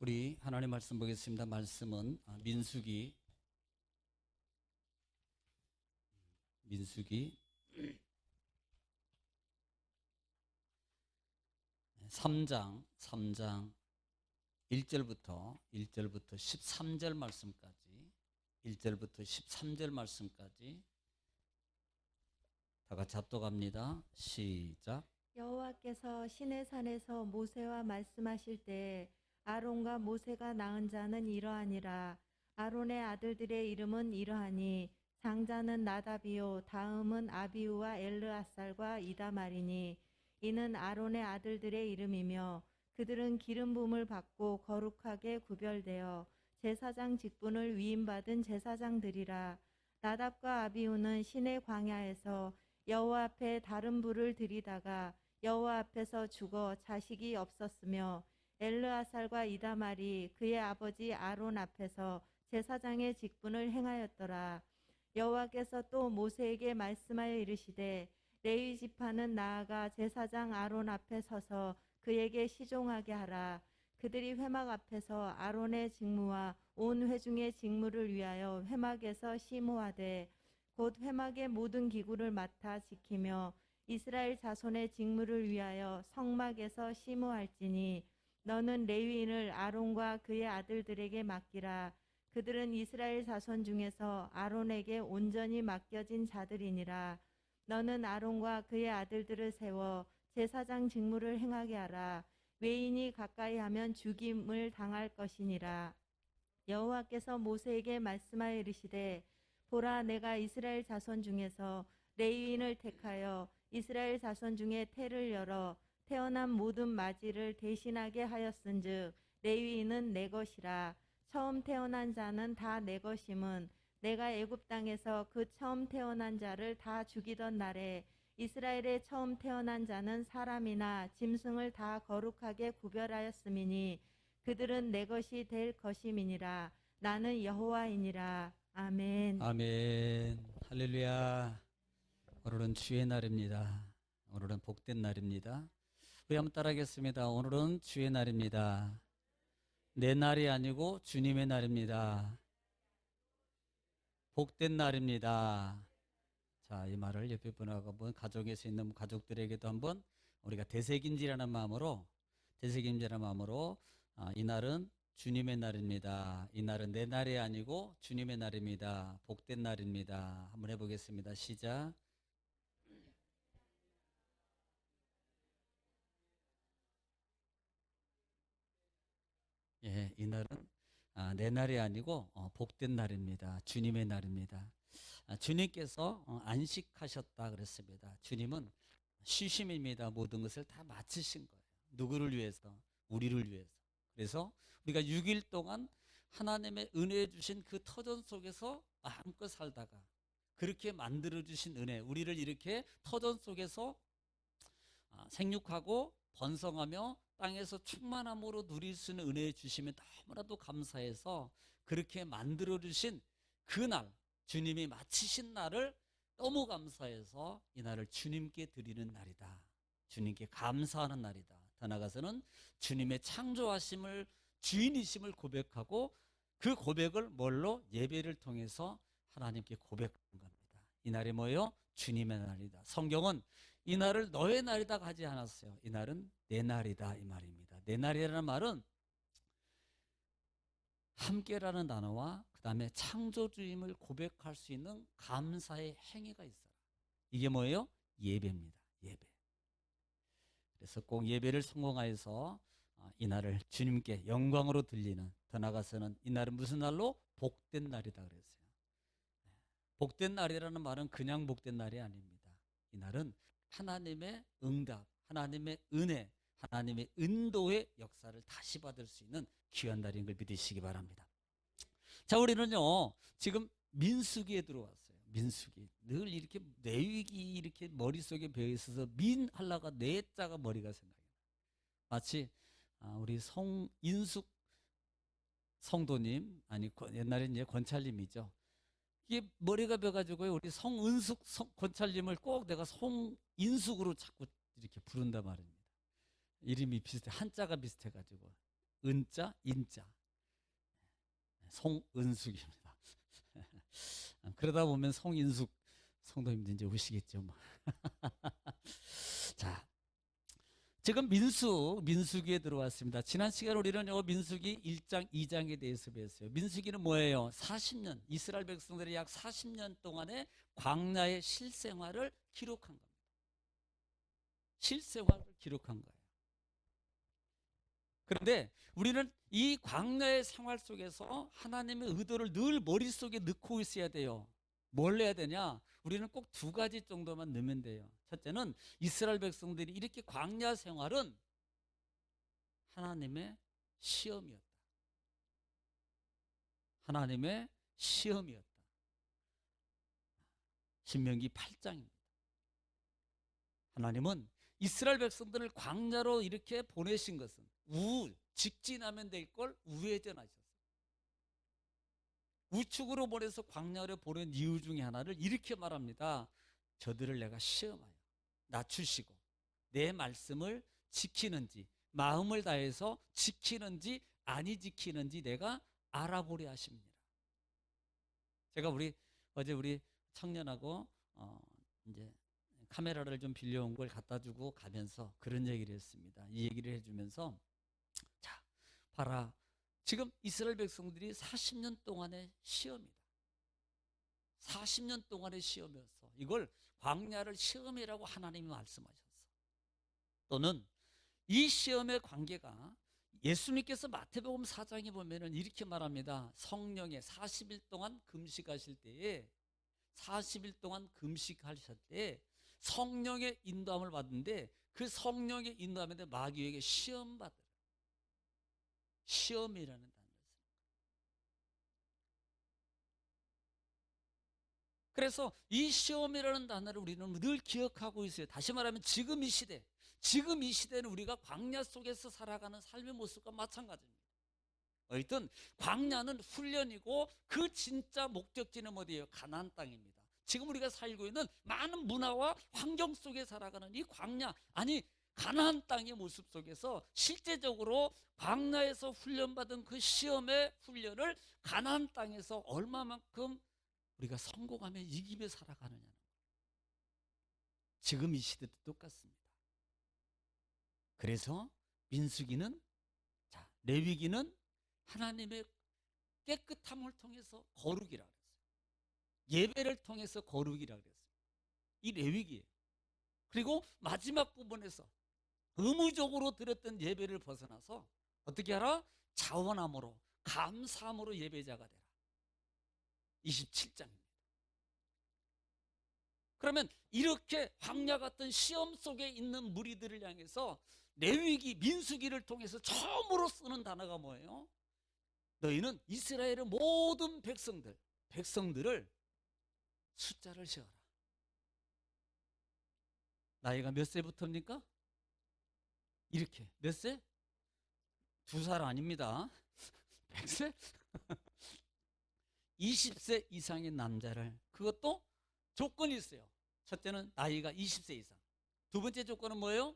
우리 하나님 말씀 보겠습니다. 말씀은 민수기 3장 1절부터 13절 말씀까지 1절부터 13절 말씀까지 다 같이 합독합니다. 시작. 여호와께서 시내산에서 모세와 말씀하실 때 아론과 모세가 낳은 자는 이러하니라. 아론의 아들들의 이름은 이러하니 장자는 나답이요 다음은 아비후와 엘르아살과 이다말이니 이는 아론의 아들들의 이름이며 그들은 기름 부음을 받고 거룩하게 구별되어 제사장 직분을 위임받은 제사장들이라. 나답과 아비후는 시내 광야에서 여호와 앞에 다른 불을 들이다가 여호와 앞에서 죽어 자식이 없었으며 엘르아살과 이다말이 그의 아버지 아론 앞에서 제사장의 직분을 행하였더라. 여호와께서 또 모세에게 말씀하여 이르시되 레위 지파는 나아가 제사장 아론 앞에 서서 그에게 시종하게 하라. 그들이 회막 앞에서 아론의 직무와 온 회중의 직무를 위하여 회막에서 시무하되 곧 회막의 모든 기구를 맡아 지키며 이스라엘 자손의 직무를 위하여 성막에서 시무할지니 너는 레위인을 아론과 그의 아들들에게 맡기라. 그들은 이스라엘 자손 중에서 아론에게 온전히 맡겨진 자들이니라. 너는 아론과 그의 아들들을 세워 제사장 직무를 행하게 하라. 외인이 가까이 하면 죽임을 당할 것이니라. 여호와께서 모세에게 말씀하여 이르시되 보라, 내가 이스라엘 자손 중에서 레위인을 택하여 이스라엘 자손 중에 태를 열어 태어난 모든 마지를 대신하게 하였은즉 레위인은 내 것이라. 처음 태어난 자는 다 내 것임은 내가 애굽 땅에서 그 처음 태어난 자를 다 죽이던 날에 이스라엘의 처음 태어난 자는 사람이나 짐승을 다 거룩하게 구별하였음이니 그들은 내 것이 될 것임이니라. 나는 여호와이니라. 아멘. 아멘. 할렐루야. 오늘은 주의 날입니다. 오늘은 복된 날입니다. 우리 한번 따라하겠습니다. 오늘은 주의 날입니다. 내 날이 아니고 주님의 날입니다. 복된 날입니다. 자, 이 말을 옆에 분하고 한번 가족에서 있는 가족들에게도 한번 우리가 되새김질하는 마음으로 이 날은 주님의 날입니다. 이 날은 내 날이 아니고 주님의 날입니다. 복된 날입니다. 한번 해보겠습니다. 시작. 예, 이 날은 내 날이 아니고 복된 날입니다. 주님의 날입니다. 주님께서 안식하셨다 그랬습니다. 주님은 쉬심입니다. 모든 것을 다 마치신 거예요. 누구를 위해서? 우리를 위해서. 그래서 우리가 6일 동안 하나님의 은혜 주신 그 터전 속에서 마음껏 살다가 그렇게 만들어주신 은혜, 우리를 이렇게 터전 속에서 생육하고 번성하며 땅에서 충만함으로 누릴 수 있는 은혜 주시면 너무나도 감사해서 그렇게 만들어주신 그날, 주님이 마치신 날을 너무 감사해서 이 날을 주님께 드리는 날이다. 주님께 감사하는 날이다. 더 나아가서는 주님의 창조하심을, 주인이심을 고백하고 그 고백을 뭘로? 예배를 통해서 하나님께 고백하는 겁니다. 이 날이 뭐예요? 주님의 날이다. 성경은 이 날을 너의 날이다 하지 않았어요. 이 날은 내 날이다 이 말입니다. 내 날이라는 말은 함께라는 단어와 그 다음에 창조주임을 고백할 수 있는 감사의 행위가 있어요. 이게 뭐예요? 예배입니다. 예배. 그래서 꼭 예배를 성공하여서 이 날을 주님께 영광으로 드리는, 더 나아가서는 이 날은 무슨 날로? 복된 날이다 그랬어요. 복된 날이라는 말은 그냥 복된 날이 아닙니다. 이 날은 하나님의 응답, 하나님의 은혜, 하나님의 인도의 역사를 다시 받을 수 있는 귀한 날인 걸 믿으시기 바랍니다. 자, 우리는요 지금 민수기에 들어왔어요. 민수기. 늘 이렇게 내위기 이렇게 머릿속에 배어 있어서 민 하려가 내자가 머리가 생각이 나요. 마치 우리 성인숙 성도님, 아니 옛날에 이제 권찰님이죠. 이게 머리가 배가지고요 우리 성은숙 권찰님을 꼭 내가 성인숙으로 자꾸 이렇게 부른단 말입니다. 이름이 비슷해, 한자가 비슷해가지고 은자, 인자. 송은숙입니다. 그러다 보면 송인숙 성도님도 이제 오시겠죠. 뭐. 자, 지금 민수기에 들어왔습니다. 지난 시간에 우리는 민수기 1장, 2장에 대해서 배웠어요. 민수기는 뭐예요? 40년, 이스라엘 백성들이 약 40년 동안의 광야의 실생활을 기록한 겁니다. 실생활을 기록한 거예요. 그런데 우리는 이 광야의 생활 속에서 하나님의 의도를 늘 머릿속에 넣고 있어야 돼요. 뭘 해야 되냐? 우리는 꼭 두 가지 정도만 넣으면 돼요. 첫째는 이스라엘 백성들이 이렇게 광야 생활은 하나님의 시험이었다. 하나님의 시험이었다. 신명기 8장입니다. 하나님은 이스라엘 백성들을 광야로 이렇게 보내신 것은 직진하면 될 걸 우회전하셨어요. 우측으로 보내서 광야로 보낸 이유 중에 하나를 이렇게 말합니다. 저들을 내가 시험하여 낮추시고 내 말씀을 지키는지 마음을 다해서 지키는지 아니 지키는지 내가 알아보려 하십니다. 제가 어제 우리 청년하고 이제 카메라를 좀 빌려온 걸 갖다 주고 가면서 그런 얘기를 했습니다. 이 얘기를 해주면서 자, 봐라. 지금 이스라엘 백성들이 40년 동안의 시험이다. 40년 동안의 시험이었어. 이걸 광야를 시험이라고 하나님이 말씀하셨어. 또는 이 시험의 관계가 예수님께서 마태복음 4장에 보면은 이렇게 말합니다. 성령의 40일 동안 금식하실 때에 40일 동안 금식하실 때에 성령의 인도함을 받는데 그 성령의 인도함인데 마귀에게 시험 받으라. 시험이라는 단어를 씁니다. 그래서 이 시험이라는 단어를 우리는 늘 기억하고 있어요. 다시 말하면 지금 이 시대는 우리가 광야 속에서 살아가는 삶의 모습과 마찬가지입니다. 어쨌든 광야는 훈련이고 그 진짜 목적지는 어디예요? 가나안 땅입니다. 지금 우리가 살고 있는 많은 문화와 환경 속에 살아가는 이 광야, 아니 가나안 땅의 모습 속에서 실제적으로 광야에서 훈련받은 그 시험의 훈련을 가나안 땅에서 얼마만큼 우리가 성공하며 이기며 살아가느냐는 거예요. 지금 이 시대도 똑같습니다. 그래서 민수기는 레위기는 하나님의 깨끗함을 통해서 거룩이라 그랬어요. 예배를 통해서 거룩이라 그랬어요. 이 레위기예요. 그리고 마지막 부분에서 의무적으로 드렸던 예배를 벗어나서 어떻게 하라? 자원함으로 감사함으로 예배자가 되라. 27장입니다. 그러면 이렇게 광야 같은 시험 속에 있는 무리들을 향해서 레위기, 민수기를 통해서 처음으로 쓰는 단어가 뭐예요? 너희는 이스라엘의 모든 백성들을 숫자를 세어라. 나이가 몇 세부터입니까? 이렇게 몇 세? 2살 아닙니다. 100세? 20세 이상의 남자를, 그것도 조건이 있어요. 첫째는 나이가 20세 이상. 두 번째 조건은 뭐예요?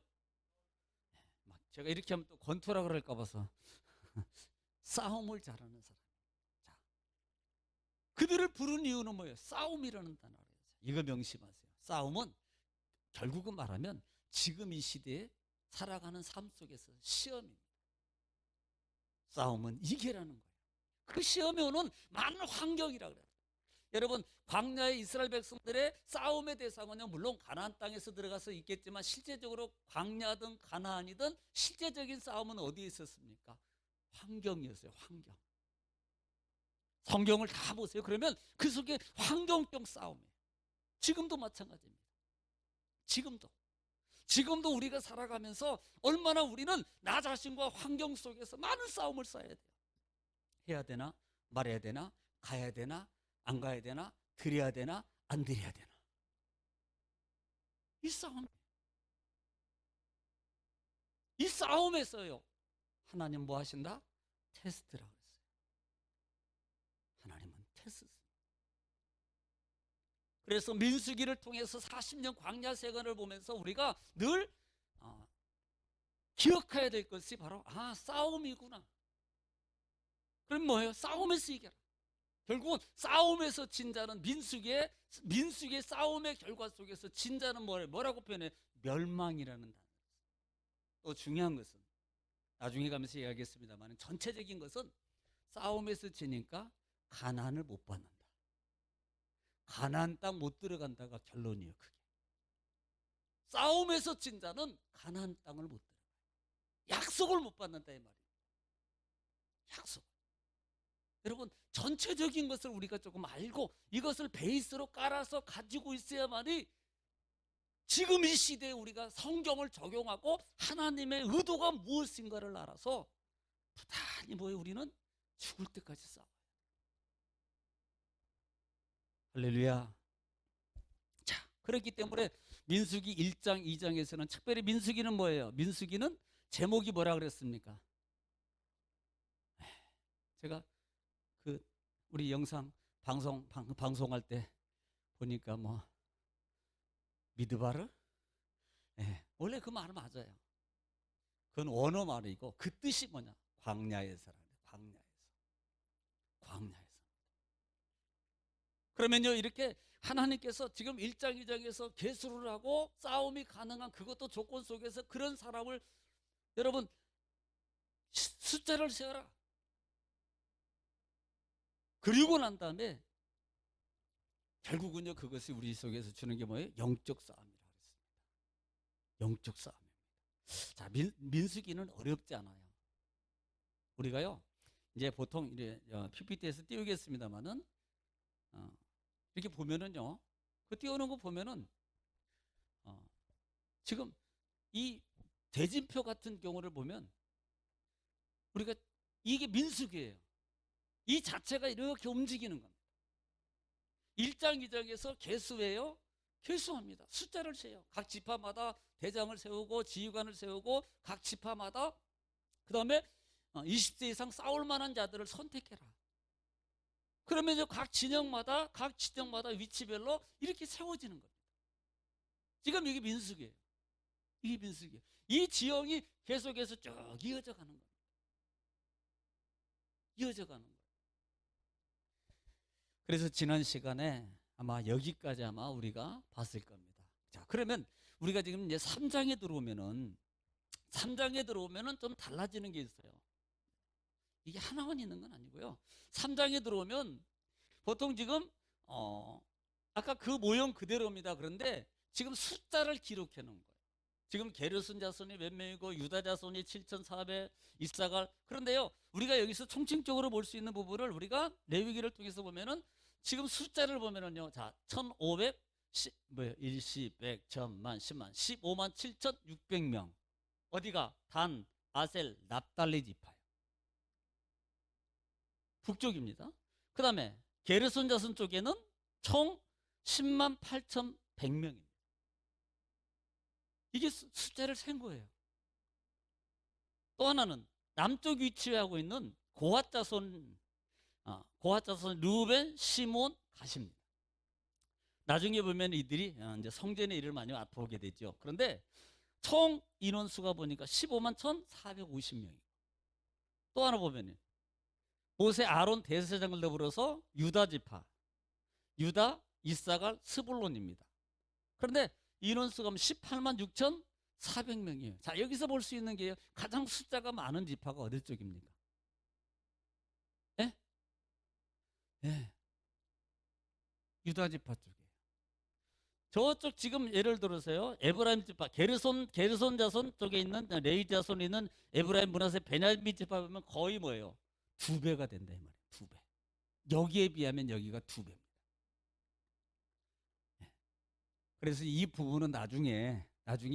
제가 이렇게 하면 또 권투라 그럴까 봐서 싸움을 잘하는 사람. 자, 그들을 부른 이유는 뭐예요? 싸움이라는 단어를 해요. 이거 명심하세요. 싸움은 결국은 말하면 지금 이 시대에 살아가는 삶 속에서 시험입니다. 싸움은 이겨라는 거예요. 그 시험에 오는 많은 환경이라 그래요. 여러분, 광야의 이스라엘 백성들의 싸움의 대상은요, 물론 가나안 땅에서 들어가서 있겠지만 실제적으로 광야든 가나안이든 실제적인 싸움은 어디에 있었습니까? 환경이었어요. 환경. 성경을 다 보세요. 그러면 그 속에 환경적 싸움이에요. 지금도 마찬가지입니다. 지금도 우리가 살아가면서 얼마나 우리는 나 자신과 환경 속에서 많은 싸움을 써야 돼요. 해야 되나? 말해야 되나? 가야 되나? 안 가야 되나? 드려야 되나? 안 드려야 되나? 이 싸움에서요, 하나님 뭐 하신다? 테스트라고 했어요. 하나님은 테스트. 그래서 민수기를 통해서 40년 광야 세관을 보면서 우리가 늘 기억해야 될 것이 바로 싸움이구나. 그럼 뭐예요? 싸움에서 이겨라. 결국은 싸움에서 진 자는 민수기의 싸움의 결과 속에서 진 자는 뭐라고 표현해? 멸망이라는 단어. 또 중요한 것은 나중에 가면서 이야기하겠습니다만 전체적인 것은 싸움에서 지니까 가나안을 못 받는다. 가나안 땅 못 들어간다가 결론이에요. 그게. 싸움에서 진 자는 가나안 땅을 못 들어가요. 약속을 못 받는다 이 말이에요. 약속. 여러분 전체적인 것을 우리가 조금 알고 이것을 베이스로 깔아서 가지고 있어야만이 지금 이 시대에 우리가 성경을 적용하고 하나님의 의도가 무엇인가를 알아서 부단히 우리는 죽을 때까지 싸워요. 할렐루야. 자, 그렇기 때문에 민수기 1장 2장에서는 특별히 민수기는 뭐예요? 민수기는 제목이 뭐라 그랬습니까? 제가 우리 영상 방송할 때 보니까 미드바르? 원래 그 말 맞아요. 그건 원어 말이고 그 뜻이 뭐냐? 광야에서라는 광야에서. 그러면요 이렇게 하나님께서 지금 1장 2장에서 계수를 하고 싸움이 가능한 그것도 조건 속에서 그런 사람을 여러분 숫자를 세어라. 그리고 난 다음에 결국은요 그것이 우리 속에서 주는 게 뭐예요? 영적 싸움이라고 했습니다. 영적 싸움입니다. 자, 민수기는 어렵지 않아요. 우리가요 이제 보통 이제 PPT에서 띄우겠습니다만은 이렇게 보면은요 그 띄우는 거 보면은 지금 이 대진표 같은 경우를 보면 우리가 이게 민수기예요. 이 자체가 이렇게 움직이는 겁니다. 1장 2장에서 계수해요. 계수합니다. 숫자를 세요. 각 지파마다 대장을 세우고 지휘관을 세우고 각 지파마다 그 다음에 20세 이상 싸울 만한 자들을 선택해라. 그러면 각 진영마다 위치별로 이렇게 세워지는 겁니다. 지금 이게 민수기예요. 이게 민수기예요. 이 지형이 계속해서 쭉 이어져 가는 겁니다. 이어져 가는 거예요. 그래서 지난 시간에 아마 여기까지 우리가 봤을 겁니다. 자, 그러면 우리가 지금 이제 3장에 들어오면은 좀 달라지는 게 있어요. 이게 하나만 있는 건 아니고요. 3장에 들어오면 보통 지금 아까 그 모형 그대로입니다. 그런데 지금 숫자를 기록해 놓은 거예요. 지금 게르손 자손이 몇 명이고 유다 자손이 7,400 이사갈. 그런데요 우리가 여기서 총칭적으로 볼 수 있는 부분을 우리가 레위기를 통해서 보면은 지금 숫자를 보면은요 자 1,500 일시 100 천만 10만 15만 7,600명 어디가 단 아셀 납달리 지파예요. 북쪽입니다. 그 다음에 게르손 자손 쪽에는 총 10만 8,100명입니다. 이게 숫자를 센 거예요. 또 하나는 남쪽 위치하고 있는 고핫 자손 루벤, 시몬, 가십니다. 나중에 보면 이들이 이제 성전의 일을 많이 맡아오게 되죠. 그런데 총 인원수가 보니까 15만 1,450명이고 또 하나 보면 모세 아론 대제사장을 더불어서 유다 지파, 유다, 이사갈, 스불론입니다. 그런데 인원수가 18만 6,400명이에요. 자, 여기서 볼 수 있는 게 가장 숫자가 많은 지파가 어디 쪽입니까? 예? 예. 유다 지파 쪽이에요. 저쪽 지금 예를 들어서요. 에브라임 지파, 게르손 자손 쪽에 있는 레위 자손에 있는 에브라임 문하세 베냐민 지파 보면 거의 뭐예요? 2배가 된다 이 말이에요. 2배. 여기에 비하면 여기가 2배입니다. 그래서 이 부분은 나중에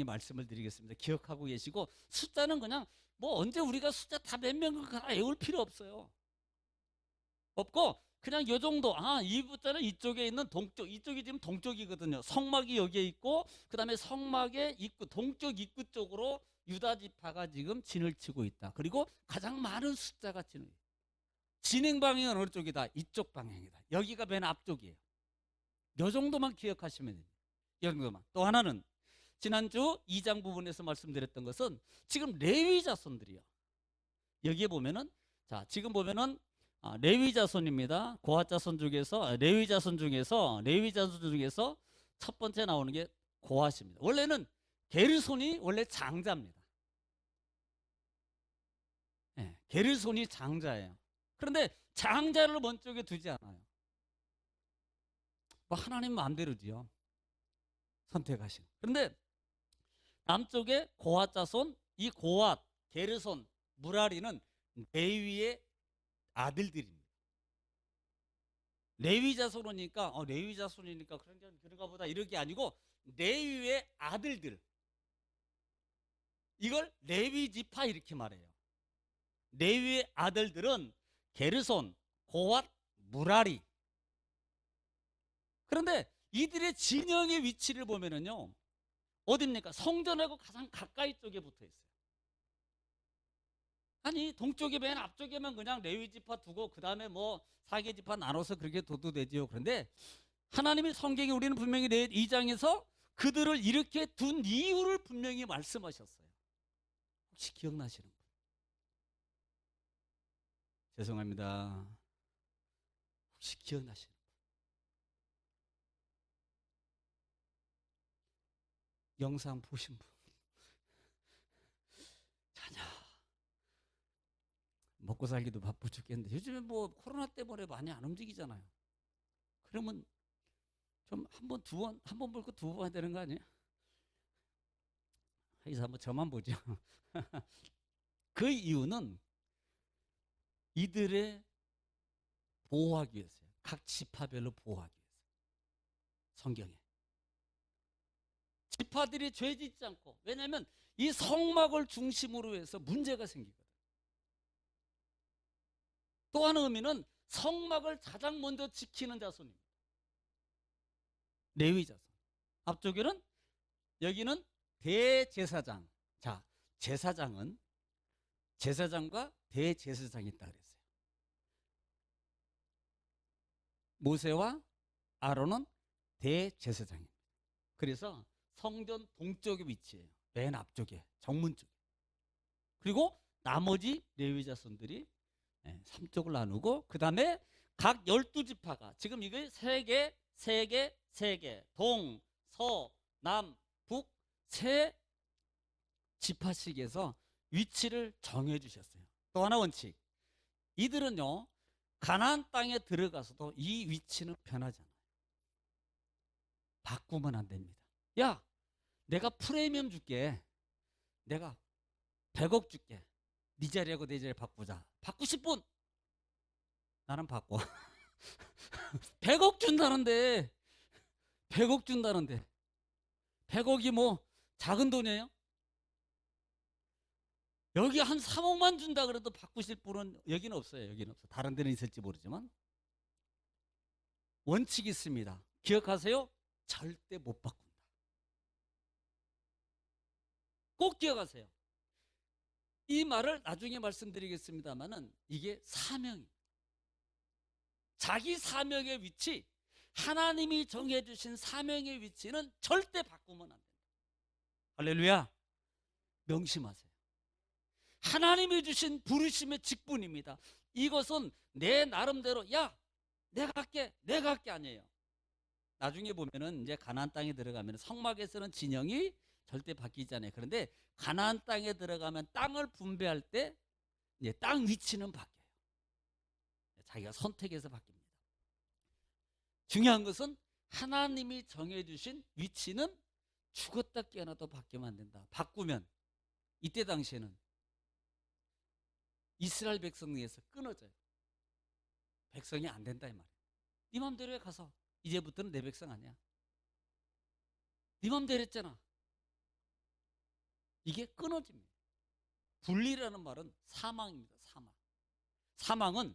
말씀을 드리겠습니다. 기억하고 계시고 숫자는 그냥 언제 우리가 숫자 다 몇 명을 외울 필요 없어요. 없고 그냥 요 정도 이 숫자는 이쪽에 있는 동쪽 이쪽이 지금 동쪽이거든요. 성막이 여기에 있고 그 다음에 성막의 입구 동쪽 입구 쪽으로 유다 지파가 지금 진을 치고 있다. 그리고 가장 많은 숫자가 진행 방향은 어느 쪽이다? 이쪽 방향이다. 여기가 맨 앞쪽이에요. 요 정도만 기억하시면 됩니다. 이 정도만. 또 하나는 지난주 2장 부분에서 말씀드렸던 것은 지금 레위 자손들이요. 여기에 보면은 자 지금 보면은 레위 자손입니다. 고핫 자손 중에서 레위 자손 중에서 첫 번째 나오는 게 고핫입니다. 원래는 게르손이 원래 장자입니다. 네, 게르손이 장자예요. 그런데 장자를 먼저에 두지 않아요. 뭐 하나님 마음대로지요. 선택하신. 그런데 남쪽에 고핫 자손, 이 고핫, 게르손, 무라리는 레위의 아들들입니다. 레위 자손이니까 레위 자손이니까 그런가 보다 이렇게 아니고 레위의 아들들. 이걸 레위 지파 이렇게 말해요. 레위의 아들들은 게르손, 고핫, 무라리. 그런데 이들의 진영의 위치를 보면은요, 어디입니까? 성전하고 가장 가까이 쪽에 붙어 있어요. 아니, 동쪽에 맨 앞쪽에만 그냥 레위 지파 두고 그 다음에 뭐 사개 지파 나눠서 그렇게 둬도 되지요. 그런데 하나님이 성경에 우리는 분명히 2장에서 그들을 이렇게 둔 이유를 분명히 말씀하셨어요. 혹시 기억나시는 분? 죄송합니다. 혹시 기억나시는 분? 영상 보신 분? 자냐, 먹고 살기도 바쁘 죽겠는데 요즘에 뭐 코로나 때문에 많이 안 움직이잖아요. 그러면 좀 한 번 볼 거 두 번 봐야 되는 거 아니에요? 그래서 한번 저만 보죠. 그 이유는 이들의 보호하기 위해서요. 각 지파별로 보호하기 위해서. 성경에 지파들이 죄 짓지 않고, 왜냐하면 이 성막을 중심으로 해서 문제가 생기거든. 또 하나 의미는 성막을 가장 먼저 지키는 자손입니다. 레위 자손. 앞쪽에는 여기는 대제사장. 자, 제사장과 대제사장이 있다 그랬어요. 모세와 아론은 대제사장입니다. 그래서 성전 동쪽에 위치해요. 맨 앞쪽에, 정문 쪽에. 그리고 나머지 레위 자손들이 3쪽을 나누고, 그 다음에 각 12지파가 지금 이게 3개, 동, 서, 남, 북 세 지파씩에서 위치를 정해 주셨어요. 또 하나 원칙. 이들은요, 가나안 땅에 들어가서도 이 위치는 변하지 않아요. 바꾸면 안 됩니다. 야, 내가 프리미엄 줄게. 내가 100억 줄게. 네 자리하고 내 자리 바꾸자. 바꾸실 분? 나는 바꿔. 100억 준다는데 100억 준다는데 100억이 뭐 작은 돈이에요? 여기 한 3억만 준다 그래도 바꾸실 분은 여기는 없어요. 여기는 없어요. 다른 데는 있을지 모르지만 원칙이 있습니다. 기억하세요. 절대 못 바꾼다. 꼭 기억하세요. 이 말을 나중에 말씀드리겠습니다만은 이게 사명이에요. 자기 사명의 위치, 하나님이 정해주신 사명의 위치는 절대 바꾸면 안 된다. 할렐루야. 명심하세요. 하나님이 주신 부르심의 직분입니다. 이것은 내 나름대로 야, 내가 할게 아니에요. 나중에 보면은 이제 가나안 땅에 들어가면 성막에서는 진영이 절대 바뀌지 않아요. 그런데 가나안 땅에 들어가면 땅을 분배할 때 이제 땅 위치는 바뀌어요. 자기가 선택해서 바뀝니다. 중요한 것은 하나님이 정해주신 위치는 죽었다 깨어나도 바뀌면 안 된다. 바꾸면 이때 당시에는 이스라엘 백성에서 끊어져요. 백성이 안 된다 이 말이에요. 네 맘대로 해 가서. 이제부터는 내 백성 아니야. 네 맘대로 했잖아. 이게 끊어집니다. 분리라는 말은 사망입니다. 사망은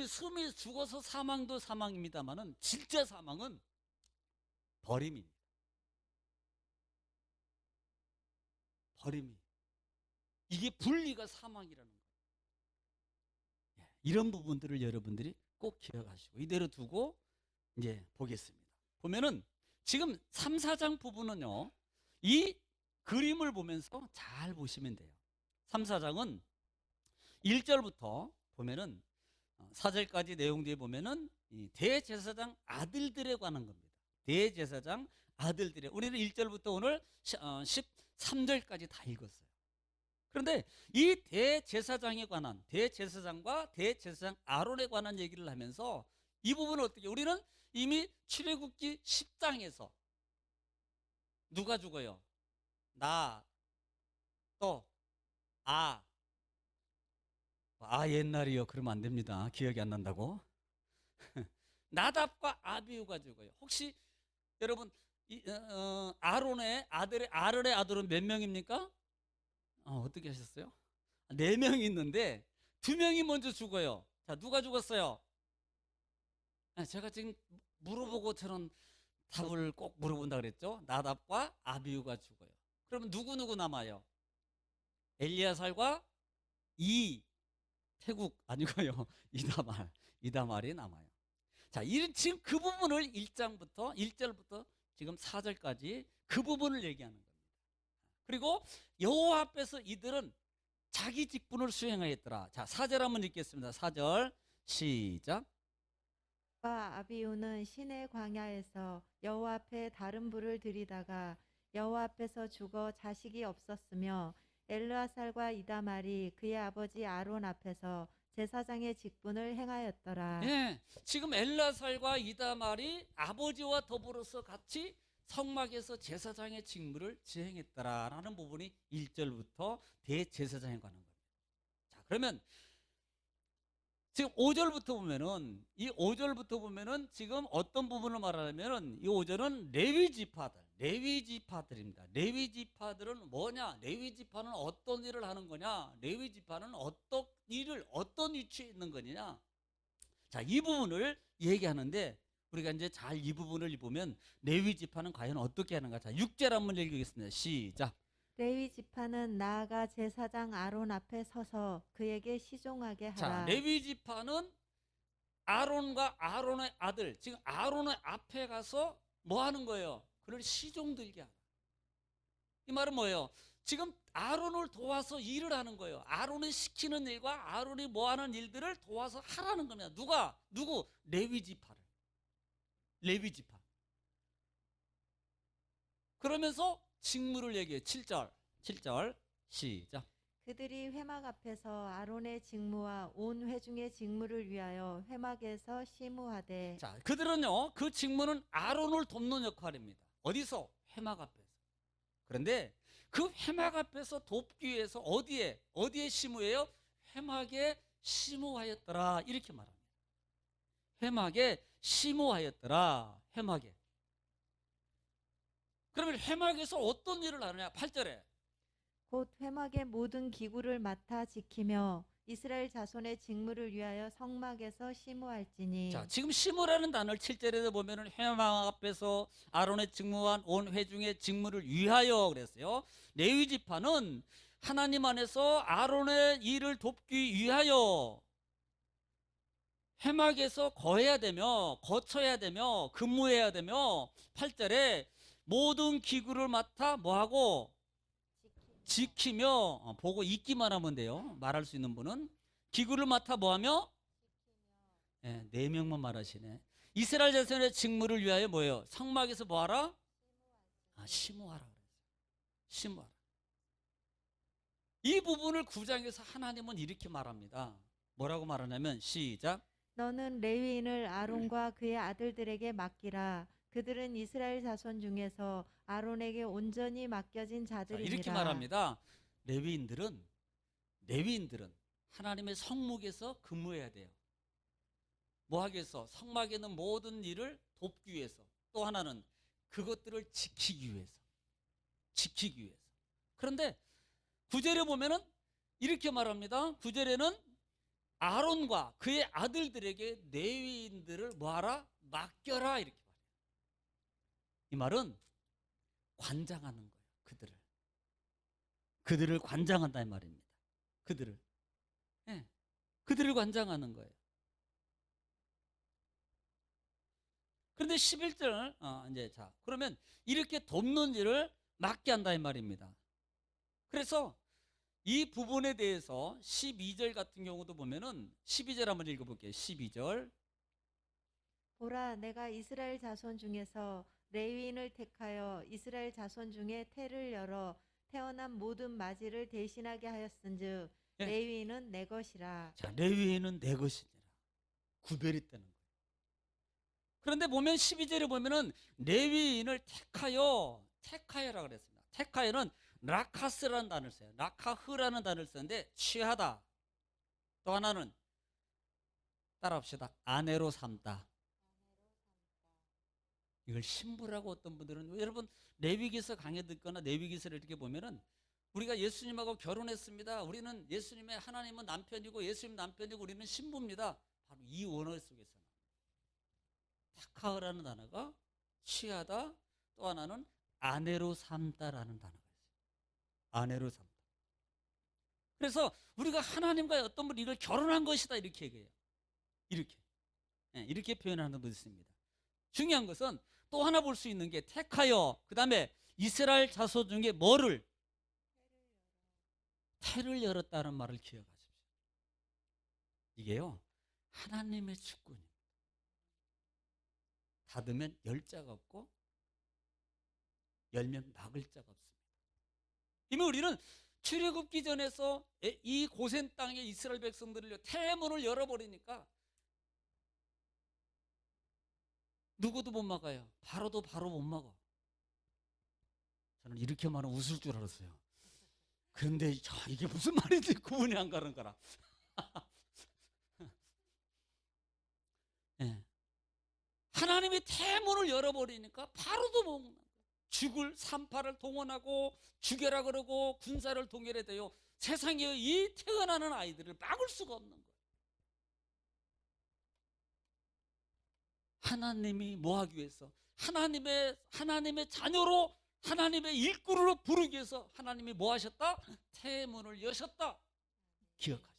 숨이 죽어서 사망도 사망입니다만은 진짜 사망은 버림입니다. 버림이. 이게 분리가 사망이라는 거예요. 이런 부분들을 여러분들이 꼭 기억하시고 이대로 두고 이제 보겠습니다. 보면은 지금 3, 4장 부분은요, 이 그림을 보면서 잘 보시면 돼요. 3, 4장은 1절부터 보면은 4절까지 내용들에 보면은 이 대제사장 아들들에 관한 겁니다. 대제사장 아들들에, 우리는 1절부터 오늘 13절까지 다 읽었어요. 그런데 이 대제사장에 관한, 대제사장과 대제사장 아론에 관한 얘기를 하면서 이 부분은 어떻게, 우리는 이미 출애굽기 10장에서 누가 죽어요? 나, 또, 옛날이요. 그러면 안 됩니다. 기억이 안 난다고. 나답과 아비후가 죽어요. 혹시 여러분 아론의 아들은 몇 명입니까? 어떻게 하셨어요? 4명이 있는데 2명이 먼저 죽어요. 자, 누가 죽었어요? 제가 지금 물어보고처럼 답을 꼭 물어본다 그랬죠. 나답과 아비후가 죽어요. 그러면 누구 남아요? 엘리야살과 태국 아니고요. 이다말이 남아요. 자, 지금 그 부분을 1절부터 지금 4절까지 그 부분을 얘기하는 겁니다. 그리고 여호와 앞에서 이들은 자기 직분을 수행하였더라. 자, 4절 한번 읽겠습니다. 4절 시작. 아비후는 시내 광야에서 여호와 앞에 다른 불을 들이다가 여호와 앞에서 죽어 자식이 없었으며 엘르아살과 이다말이 그의 아버지 아론 앞에서 제사장의 직분을 행하였더라. 예, 지금 엘라살과 이다말이 아버지와 더불어서 같이 성막에서 제사장의 직무를 지행했더라라는 부분이 1절부터 대제사장에 관한 겁니다. 자, 그러면 지금 5절부터 보면은 지금 어떤 부분을 말하냐면은 이 5절은 레위 지파들입니다. 레위 지파들은 뭐냐? 레위 지파는 어떤 일을 하는 거냐? 레위 지파는 어떤 위치에 있는 거냐? 자, 이 부분을 얘기하는데 우리가 이제 잘 이 부분을 보면 레위 지파는 과연 어떻게 하는가? 자, 6절 한번 읽겠습니다. 시작. 레위 지파는 나아가 제사장 아론 앞에 서서 그에게 시종하게 하라. 자, 레위 지파는 아론과 아론의 아들, 지금 아론의 앞에 가서 뭐 하는 거예요? 그를 시종들게 하라. 이 말은 뭐예요? 지금 아론을 도와서 일을 하는 거예요. 아론이 시키는 일과 아론이 뭐 하는 일들을 도와서 하라는 겁니다. 누구? 레위 지파를. 레위 지파. 그러면서 직무를 얘기해요. 7절 시작. 그들이 회막 앞에서 아론의 직무와 온 회중의 직무를 위하여 회막에서 시무하되. 자, 그들은요, 그 직무는 아론을 돕는 역할입니다. 어디서? 회막 앞에서. 그런데 그 회막 앞에서 돕기 위해서 어디에 시무해요? 회막에 시무하였더라, 이렇게 말합니다. 회막에 시무하였더라. 회막에. 그러면 회막에서 어떤 일을 하느냐? 8절에 곧 회막의 모든 기구를 맡아 지키며 이스라엘 자손의 직무를 위하여 성막에서 시무할지니. 자, 지금 시무라는 단어를 7절에도 보면은 회막 앞에서 아론의 직무와 온 회중의 직무를 위하여 그랬어요. 레위 지파는 하나님 안에서 아론의 일을 돕기 위하여 회막에서 거쳐야 되며 근무해야 되며 8절에 모든 기구를 맡아 뭐하고? 지키며. 보고 있기만 하면 돼요. 말할 수 있는 분은. 기구를 맡아 뭐하며? 네, 4명만 말하시네. 이스라엘 자손의 직무를 위하여 뭐예요? 성막에서 뭐하라? 시무하라 그랬어요. 시무하라. 이 부분을 9장에서 하나님은 이렇게 말합니다. 뭐라고 말하냐면 시작. 너는 레위인을 아론과 그의 아들들에게 맡기라. 그들은 이스라엘 자손 중에서 아론에게 온전히 맡겨진 자들이니라. 이렇게 말합니다. 레위인들은 하나님의 성묵에서 근무해야 돼요. 뭐 하기 위해서? 성막에 있는 모든 일을 돕기 위해서. 또 하나는 그것들을 지키기 위해서. 그런데 9절에 보면은 이렇게 말합니다. 9절에는 아론과 그의 아들들에게 레위인들을 뭐하라? 맡겨라, 이렇게 말해요. 이 말은 관장하는 거예요. 그들을 관장한다, 이 말입니다. 그들을 관장하는 거예요. 그런데 11절 이제 자, 그러면 이렇게 돕는 일을 맡게 한다, 이 말입니다. 그래서 이 부분에 대해서 12절 같은 경우도 보면은 12절 한번 읽어볼게요. 12절. 보라, 내가 이스라엘 자손 중에서 레위인을 택하여 이스라엘 자손 중에 태를 열어 태어난 모든 맞이를 대신하게 하였은즉 예. 레위인은 내 것이라. 자, 레위인은 내 것이니라. 구별이 되는 거예요. 그런데 보면 12절에 보면은 레위인을 택하여라고 그랬습니다. 택하여는 라카스라는 단어를 써요. 라카흐라는 단어를 쓰는데 취하다. 또 하나는 따라합시다. 아내로 삼다. 이걸 신부라고 어떤 분들은, 여러분 레위기서 강의 듣거나 레위기서를 이렇게 보면은 우리가 예수님하고 결혼했습니다. 우리는 예수님의, 하나님은 남편이고 예수님 남편이고 우리는 신부입니다. 바로 이 원어 속에서는 타카흐라는 단어가 취하다, 또 하나는 아내로 삼다라는 단어가 있어요. 아내로 삼다. 그래서 우리가 하나님과 어떤 분이 이걸 결혼한 것이다 이렇게 얘기해요. 이렇게 표현하는 분도 있습니다. 중요한 것은 또 하나 볼 수 있는 게 택하여, 그 다음에 이스라엘 자손 중에 뭐를? 태를 열었다는 말을 기억하십시오. 이게요, 하나님의 주권입니다. 닫으면 열 자가 없고 열면 막을 자가 없습니다. 이미 우리는 출애굽기 전에서 이 고센 땅에 이스라엘 백성들을 태문을 열어버리니까 누구도 못 막아요. 바로도 바로 못 막아. 저는 이렇게 말하면 웃을 줄 알았어요. 그런데 이게 무슨 말인지 구분이 안 가는 거라. 네. 하나님이 태문을 열어버리니까 바로도 못 막는 거예요. 죽을 산파를 동원하고 죽여라 그러고 군사를 동원해도요, 세상에 이 태어나는 아이들을 막을 수가 없는 거예요. 하나님이 뭐 하기 위해서? 하나님의 자녀로, 하나님의 일꾼으로 부르기 위해서 하나님이 뭐 하셨다? 태문을 여셨다. 기억하십시오.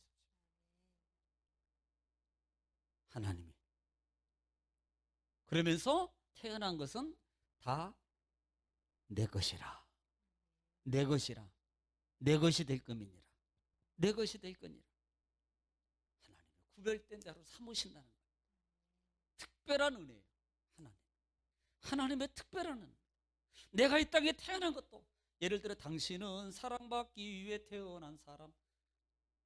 하나님이. 그러면서 태어난 것은 다 내 것이라. 내 것이라. 내 것이 될 것이니라. 내 것이 될 거니라. 하나님을 구별된 자로 삼으신다는 거예요. 특별한 은혜예요. 하나님의 특별한 은혜. 내가 이 땅에 태어난 것도, 예를 들어 당신은 사랑받기 위해 태어난 사람,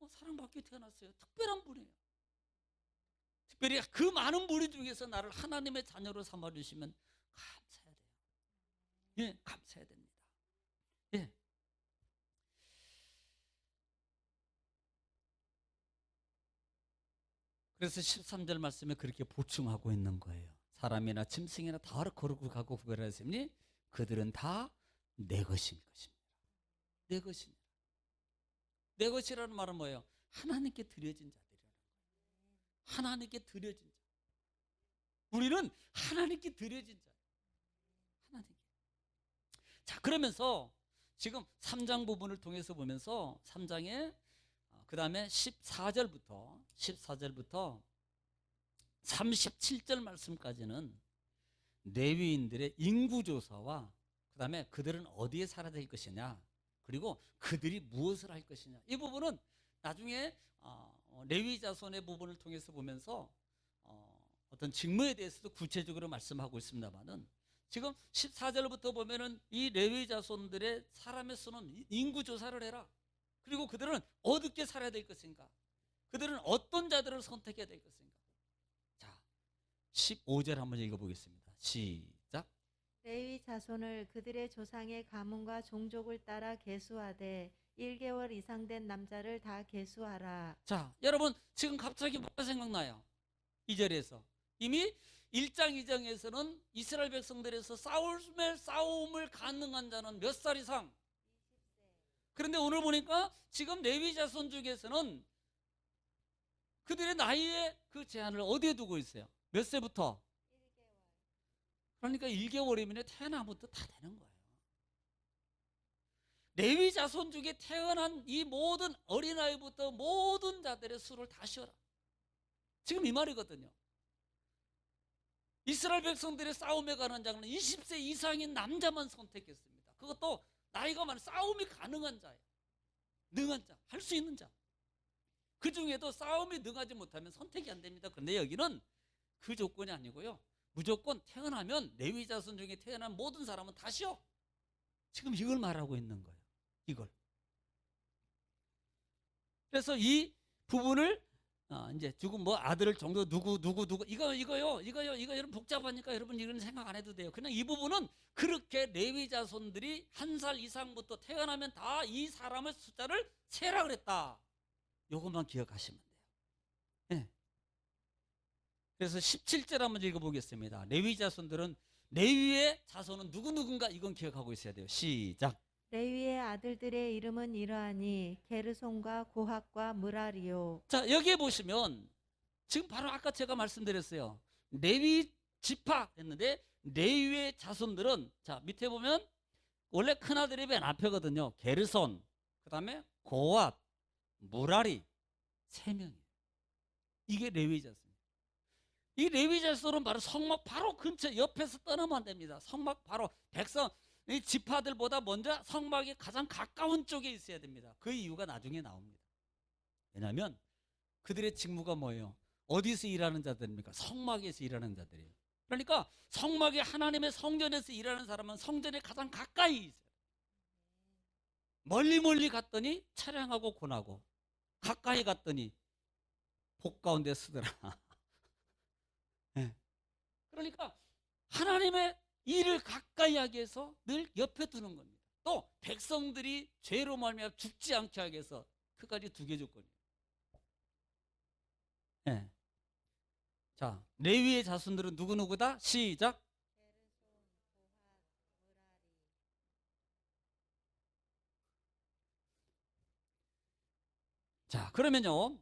사랑받기 위해 태어났어요. 특별한 분이에요. 특별히 그 많은 무리 중에서 나를 하나님의 자녀로 삼아주시면 감사해야 돼요. 예, 감사해야 됩니다. 예. 그래서 13절 말씀에 그렇게 보충하고 있는 거예요. 사람이나 짐승이나 다 거룩하고 구별하였으니 그들은 다 내 것인 것입니다. 내 것입니다. 내 것이라는 말은 뭐예요? 하나님께 드려진 자들이라는 거예요. 하나님께 드려진 자. 우리는 하나님께 드려진 자. 하나님께. 자, 그러면서 지금 3장 부분을 통해서 보면서 3장에 그 다음에 14절부터 37절 말씀까지는 레위인들의 인구조사와 그 다음에 그들은 어디에 살아야 될 것이냐, 그리고 그들이 무엇을 할 것이냐, 이 부분은 나중에 레위 자손의 부분을 통해서 보면서 어떤 직무에 대해서도 구체적으로 말씀하고 있습니다만은, 지금 14절부터 보면은 이 레위 자손들의 사람의 수는 인구조사를 해라. 그리고 그들은 어떻게 살아야 될 것인가, 그들은 어떤 자들을 선택해야 될 것인가. 자, 15절 한번 읽어보겠습니다. 시작. 레위 자손을 그들의 조상의 가문과 종족을 따라 계수하되 1개월 이상 된 남자를 다 계수하라. 자, 여러분 지금 갑자기 뭐가 생각나요? 2절에서 이미 1장 2장에서는 이스라엘 백성들에서 싸움을 가능한 자는 몇 살 이상? 20세. 그런데 오늘 보니까 지금 레위 자손 중에서는 그들의 나이의 그 제한을 어디에 두고 있어요? 몇 세부터? 1개월. 그러니까 1개월이면 태어나부터 다 되는 거예요. 레위 자손 중에 태어난 이 모든 어린아이부터 모든 자들의 수를 다 쉬어라. 지금 이 말이거든요. 이스라엘 백성들의 싸움에 관한 자는 20세 이상인 남자만 선택했습니다. 그것도 나이가 많은 싸움이 가능한 자예요. 능한 자, 할 수 있는 자. 그 중에도 싸움에 능하지 못하면 선택이 안 됩니다. 그런데 여기는 그 조건이 아니고요. 무조건 태어나면 레위 자손 중에 태어난 모든 사람은 다 쉬어. 지금 이걸 말하고 있는 거예요. 이걸. 그래서 이 부분을 이제 지금 뭐 아들 정도 누구 이거요 여러분 복잡하니까 여러분 이런 생각 안 해도 돼요. 그냥 이 부분은 그렇게 레위 자손들이 1살 이상부터 태어나면 다 이 사람의 숫자를 세라 그랬다. 요것만 기억하시면 돼요. 네. 그래서 17절 한번 읽어보겠습니다. 레위 자손들은 레위의 자손은 누군가 이건 기억하고 있어야 돼요. 시작. 레위의 아들들의 이름은 이러하니 게르손과 고핫과 무라리요. 자, 여기에 보시면 지금 바로 아까 제가 말씀드렸어요. 레위 지파 했는데 레위의 자손들은 자 밑에 보면 원래 큰아들이 맨 앞에거든요. 게르손, 그 다음에 고핫, 무라리 3명이에요. 이게 레위 자손. 이 레위 자손은 바로 성막 바로 근처 옆에서 떠나면 안 됩니다. 성막 바로 백성 이 지파들보다 먼저 성막이 가장 가까운 쪽에 있어야 됩니다. 그 이유가 나중에 나옵니다. 왜냐하면 그들의 직무가 뭐예요? 어디서 일하는 자들입니까? 성막에서 일하는 자들이에요. 그러니까 성막에 하나님의 성전에서 일하는 사람은 성전에 가장 가까이 있어요. 멀리 갔더니 차량하고 고나고 가까이 갔더니 복 가운데 쓰더라. 네. 그러니까 하나님의 일을 가까이 하기 위해서 늘 옆에 두는 겁니다. 또 백성들이 죄로 말미암아 죽지 않게 하기 위해서 그까지 2개 조건이에요. 네. 자, 레위의 자손들은 누구다? 시작. 자, 그러면요.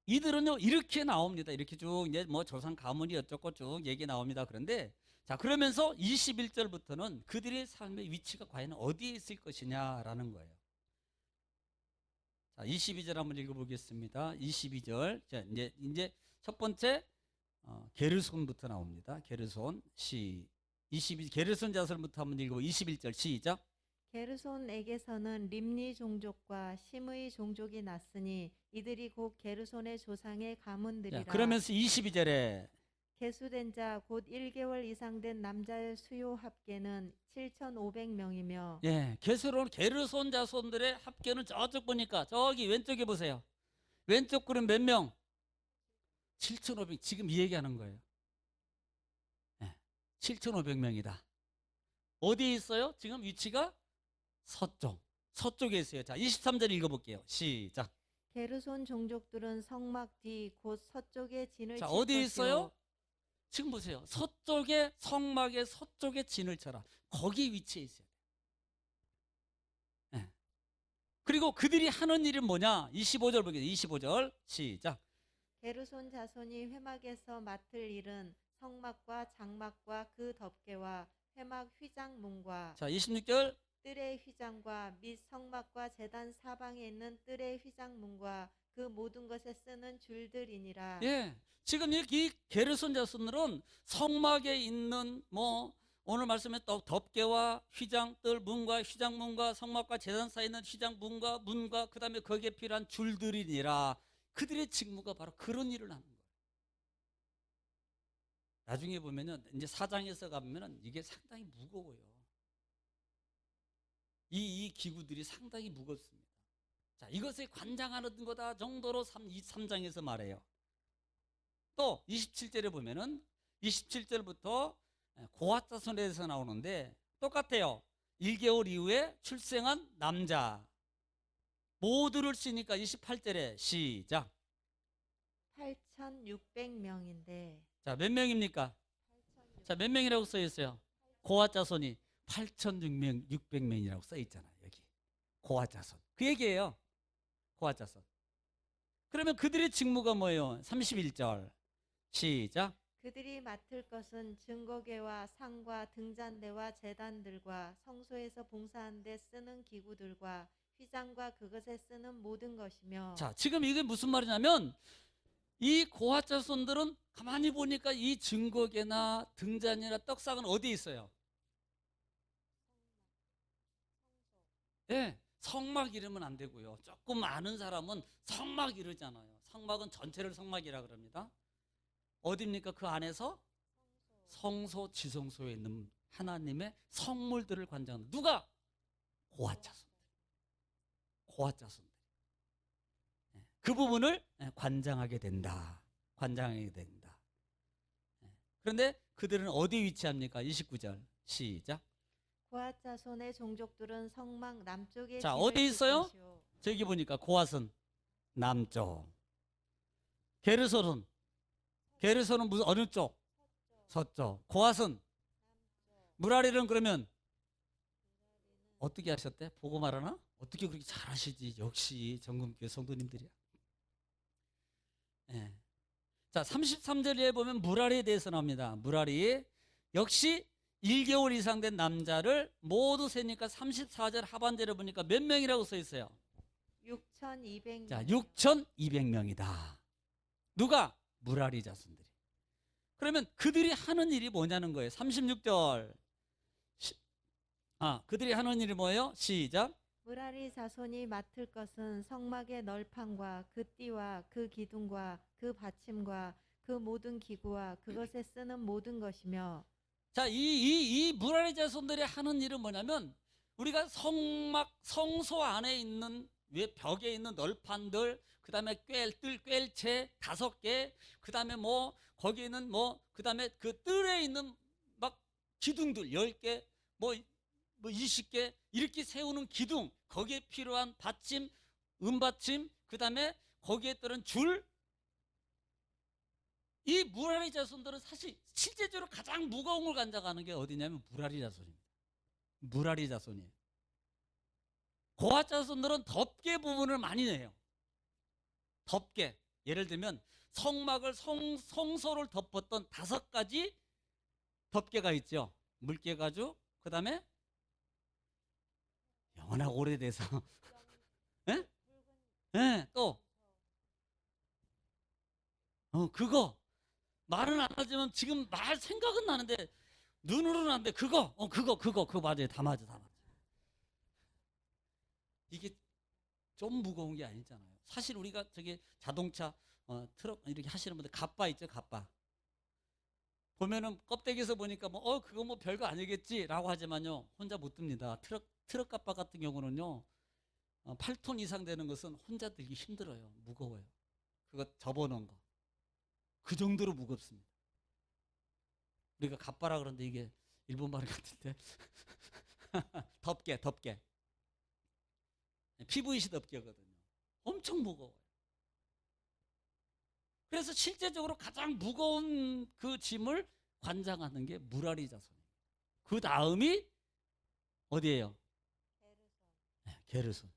이들은요 이렇게 나옵니다. 이렇게 쭉 이제 뭐 조상 가문이 어쩌고 쭉 얘기 나옵니다. 그런데 자 그러면서 21절부터는 그들의 삶의 위치가 과연 어디에 있을 것이냐라는 거예요. 자 22절 한번 읽어보겠습니다. 22절 자 이제 첫 번째 게르손부터 나옵니다. 게르손 22 게르손 자손부터 한번 읽어보 21절 시작. 게르손에게서는 림니 종족과 심의 종족이 났으니 이들이 곧 게르손의 조상의 가문들이라. 그러면서 22절에 계수된 자 곧 1개월 이상 된 남자의 수요 합계는 7,500명이며 예, 게르손 자손들의 합계는 저쪽 보니까 저기 왼쪽에 보세요. 왼쪽 그룹 몇 명? 7,500. 지금 이 얘기하는 거예요. 예, 7,500명이다. 어디에 있어요? 지금 위치가 서쪽에 있어요. 자, 23절 읽어볼게요. 시작. 게르손 종족들은 성막 뒤 곧 서쪽에 진을 자, 칠 어디에 것이요. 있어요? 지금 보세요. 서쪽에 성막의 서쪽에 진을 쳐라. 거기 위치해 있어요. 네. 그리고 그들이 하는 일은 뭐냐? 25절 보겠습니다. 25절 시작. 게르손 자손이 회막에서 맡을 일은 성막과 장막과 그 덮개와 회막 휘장문과 자, 26절 뜰의 휘장과 및 성막과 제단 사방에 있는 뜰의 휘장문과 그 모든 것에 쓰는 줄들이니라. 예. 지금 이 게르손 자손들은 성막에 있는 뭐 오늘 말씀에 또 덮개와 휘장뜰 문과 휘장문과 성막과 제단 사이에 있는 휘장문과 그다음에 거기에 필요한 줄들이니라. 그들의 직무가 바로 그런 일을 하는 거예요. 나중에 보면은 이제 4장에서 가면은 이게 상당히 무거워요. 이 기구들이 상당히 무겁습니다. 자, 이것에 관장하는 거다 정도로 3장에서 말해요. 또 27절에 보면은 27절부터 고핫 자손에 대해서 나오는데 똑같아요. 1개월 이후에 출생한 남자 모두를 쓰니까 28절에 시작. 8,600명인데 자, 몇 명입니까? 자, 몇 명이라고 써 있어요? 고핫 자손이 8,600명이라고 써 있잖아요. 여기 고핫 자손. 그 얘기예요. 고핫 자손. 그러면 그들의 직무가 뭐예요? 31절 시작. 그들이 맡을 것은 증거궤와 상과 등잔대와 제단들과 성소에서 봉사하는 데 쓰는 기구들과 휘장과 그것에 쓰는 모든 것이며. 자, 지금 이게 무슨 말이냐면 이 고핫 자손들은 가만히 보니까 이 증거궤나 등잔이나 떡상은 어디에 있어요? 네, 성막 이르면 안 되고요. 조금 아는 사람은 성막 이르잖아요. 성막은 전체를 성막이라 그럽니다. 어디입니까? 그 안에서 성소 지성소에 있는 하나님의 성물들을 관장하는 누가? 고아 자손들. 고아 자손들. 그 부분을 관장하게 된다. 관장하게 된다. 그런데 그들은 어디 위치합니까? 29절 시작. 고앗 자손의 종족들은 성막 남쪽에 자, 진을 어디 칠 있어요? 것이요. 저기 보니까 고앗은 남쪽. 게르손은 무슨 어느 쪽? 서쪽. 고앗은 무라리는 그러면 어떻게 하셨대? 보고 말하나? 어떻게 그렇게 잘하시지? 역시 정금교회 성도님들이야. 예. 자, 33절에 보면 무라리에 대해서 나옵니다. 무라리 역시 1개월 이상 된 남자를 모두 세니까 34절 하반절에 보니까 몇 명이라고 써 있어요? 6,200명. 자, 6,200명이다. 누가? 무라리 자손들이. 그러면 그들이 하는 일이 뭐냐는 거예요. 36절. 그들이 하는 일이 뭐예요? 시작. 무라리 자손이 맡을 것은 성막의 널판과 그 띠와 그 기둥과 그 받침과 그 모든 기구와 그것에 쓰는 모든 것이며. 자, 이 무라리 자손들이 하는 일은 뭐냐면 우리가 성막, 성소 안에 있는 벽에 있는 널판들, 그 다음에 꿰일채 5개, 그 다음에 뭐 거기에 있는 그 다음에 그 뜰에 있는 막 기둥들 10개, 뭐 20개 이렇게 세우는 기둥, 거기에 필요한 받침, 음받침, 그 다음에 거기에 따른 줄. 이 무라리 자손들은 사실 실제적으로 가장 무거운 걸 관장하는 게 어디냐면 무라리 자손입니다. 무라리 자손이에요. 고아 자손들은 덮개 부분을 많이 내요. 덮개. 예를 들면 성막을 성소를 덮었던 5가지 덮개가 있죠. 물개가죽, 그 다음에 영원하고 오래돼서 예? 예, 또 그거 말은 안 하지만 지금 말 생각은 나는데 눈으로는 안 돼. 그거 맞아요. 다 맞아. 이게 좀 무거운 게 아니잖아요. 사실 우리가 저기 자동차 트럭 이렇게 하시는 분들 갑바 있죠, 갑바. 보면은 껍데기에서 보니까 그거 뭐 별거 아니겠지라고 하지만요, 혼자 못 듭니다. 트럭 갑바 같은 경우는요, 8톤 이상 되는 것은 혼자 들기 힘들어요. 무거워요. 그거 접어놓은 거. 그 정도로 무겁습니다. 우리가 갑바라 그러는데 이게 일본 말 같은데 덮개. PVC 덮개거든요. 엄청 무거워요. 그래서 실제적으로 가장 무거운 그 짐을 관장하는 게 무라리 자손입니다. 그 다음이 어디예요? 게르손.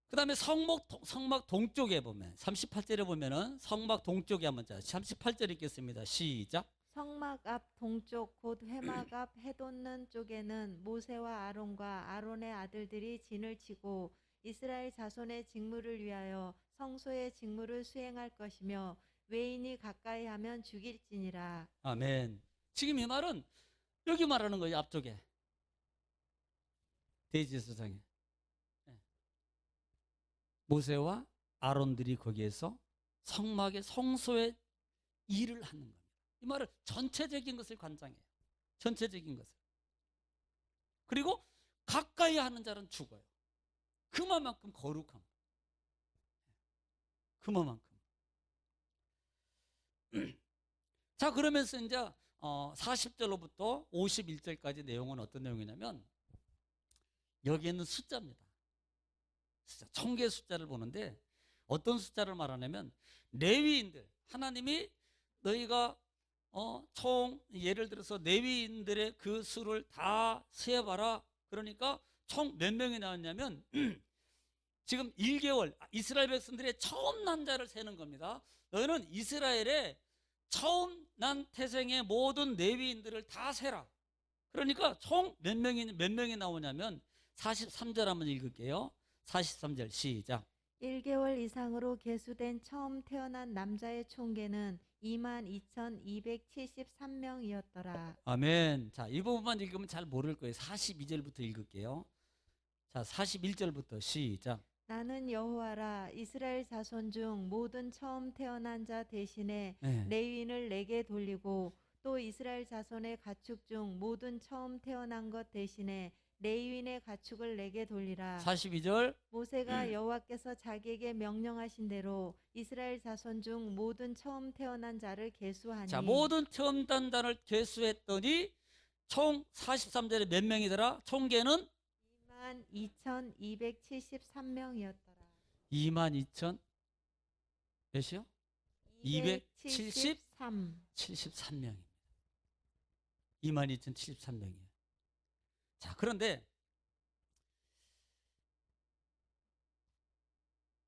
그 다음에 성막 동쪽에 보면 38절에 보면은 성막 동쪽에 한번 38절 읽겠습니다. 시작. 성막 앞 동쪽 곧 회막 앞 해돋는 쪽에는 모세와 아론과 아론의 아들들이 진을 치고 이스라엘 자손의 직무를 위하여 성소의 직무를 수행할 것이며 외인이 가까이 하면 죽일지니라. 아멘. 지금 이 말은 여기 말하는 거예요. 앞쪽에 대지수상에 모세와 아론들이 거기에서 성막의 성소의 일을 하는 겁니다. 이 말은 전체적인 것을 관장해요. 전체적인 것을. 그리고 가까이 하는 자는 죽어요. 그만큼 거룩함. 그만큼. 자, 그러면서 이제 40절로부터 51절까지 내용은 어떤 내용이냐면 여기에는 숫자입니다. 숫자, 1000개의 숫자를 보는데 어떤 숫자를 말하냐면 레위인들, 하나님이 너희가 총 예를 들어서 레위인들의 그 수를 다 세어봐라. 그러니까 총 몇 명이 나왔냐면 지금 1개월 이스라엘 백성들의 처음 난 자를 세는 겁니다. 너희는 이스라엘의 처음 난 태생의 모든 레위인들을 다 세라. 그러니까 총 몇 명이 나오냐면 43절 한번 읽을게요. 43절 시작. 1개월 이상으로 계수된 처음 태어난 남자의 총계는 22,273명이었더라. 아멘. 자, 이 부분만 읽으면 잘 모를 거예요. 42절부터 읽을게요. 자, 41절부터 시작. 나는 여호와라. 이스라엘 자손 중 모든 처음 태어난 자 대신에 네. 레위인을 내게 돌리고 또 이스라엘 자손의 가축 중 모든 처음 태어난 것 대신에 레위인의 가축을 내게 돌리라. 42절. 모세가 여호와께서 자기에게 명령하신 대로 이스라엘 자손 중 모든 처음 태어난 자를 계수하니. 자, 모든 처음 단단을 계수했더니 총 43절에 몇 명이더라? 총계는 22,273명이었더라. 22,000 몇이요? 273. 73명입니다. 22,073명이에요. 자, 그런데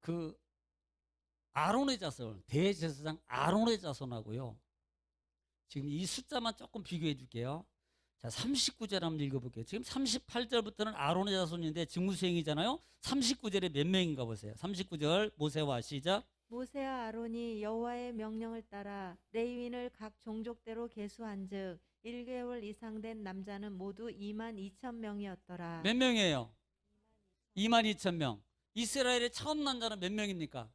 그 아론의 자손, 대제사장 아론의 자손하고요. 지금 이 숫자만 조금 비교해 줄게요. 자, 39절 한번 읽어볼게요. 지금 38절부터는 아론의 자손인데 직무수행이잖아요. 39절에 몇 명인가 보세요. 39절 모세와 시작. 모세와 아론이 여호와의 명령을 따라 레위인을 각 종족대로 계수한즉 1개월 이상 된 남자는 모두 22,000명이었더라. 몇 명이에요? 22,000명. 이스라엘의 처음 난 자는 몇 명입니까?